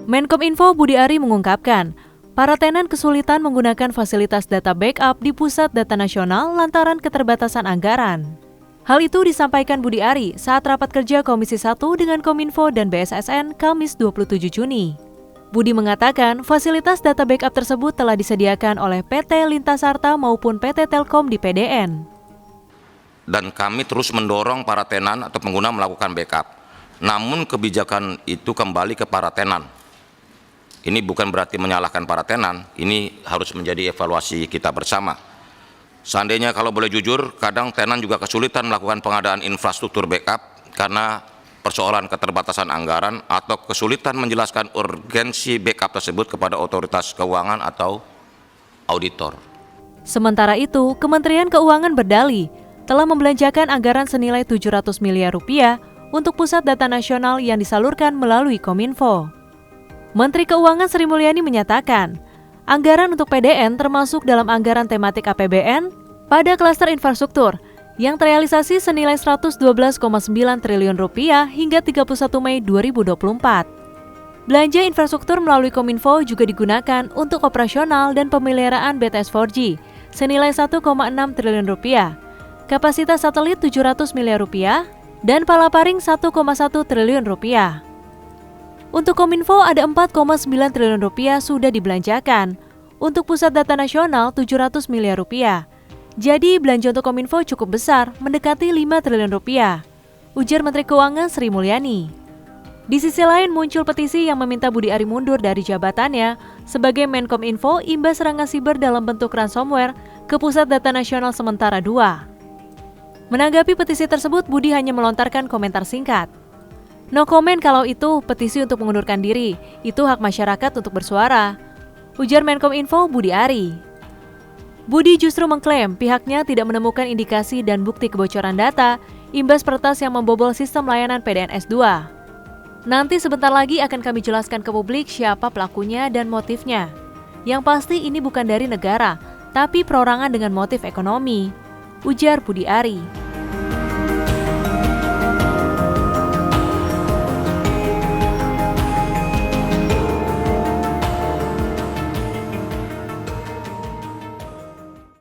Menkominfo Budi Ari mengungkapkan, para tenan kesulitan menggunakan fasilitas data backup di Pusat Data Nasional lantaran keterbatasan anggaran. Hal itu disampaikan Budi Ari saat rapat kerja Komisi 1 dengan Kominfo dan BSSN Kamis 27 Juni. Budi mengatakan fasilitas data backup tersebut telah disediakan oleh PT Lintasarta maupun PT Telkom di PDN. Dan kami terus mendorong para tenan atau pengguna melakukan backup. Namun kebijakan itu kembali ke para tenan. Ini bukan berarti menyalahkan para tenan, ini harus menjadi evaluasi kita bersama. Seandainya kalau boleh jujur, kadang tenan juga kesulitan melakukan pengadaan infrastruktur backup karena persoalan keterbatasan anggaran atau kesulitan menjelaskan urgensi backup tersebut kepada otoritas keuangan atau auditor. Sementara itu, Kementerian Keuangan berdalih telah membelanjakan anggaran senilai 700 miliar rupiah untuk Pusat Data Nasional yang disalurkan melalui Kominfo. Menteri Keuangan Sri Mulyani menyatakan, anggaran untuk PDN termasuk dalam anggaran tematik APBN pada klaster infrastruktur yang terrealisasi senilai 112,9 triliun rupiah hingga 31 Mei 2024. Belanja infrastruktur melalui Kominfo juga digunakan untuk operasional dan pemeliharaan BTS 4G senilai 1,6 triliun rupiah, kapasitas satelit 700 miliar rupiah, dan palaparing 1,1 triliun rupiah. Untuk Kominfo ada 4,9 triliun rupiah sudah dibelanjakan, untuk Pusat Data Nasional 700 miliar rupiah. Jadi belanja untuk Kominfo cukup besar, mendekati 5 triliun rupiah, ujar Menteri Keuangan Sri Mulyani. Di sisi lain muncul petisi yang meminta Budi Ari mundur dari jabatannya sebagai Menkominfo imbas serangan siber dalam bentuk ransomware ke Pusat Data Nasional Sementara 2. Menanggapi petisi tersebut, Budi hanya melontarkan komentar singkat. No comment kalau itu petisi untuk mengundurkan diri, itu hak masyarakat untuk bersuara, ujar Menkominfo Budi Ari. Budi justru mengklaim pihaknya tidak menemukan indikasi dan bukti kebocoran data imbas peretas yang membobol sistem layanan PDNS 2. Nanti sebentar lagi akan kami jelaskan ke publik siapa pelakunya dan motifnya. Yang pasti ini bukan dari negara, tapi perorangan dengan motif ekonomi, ujar Budi Ari.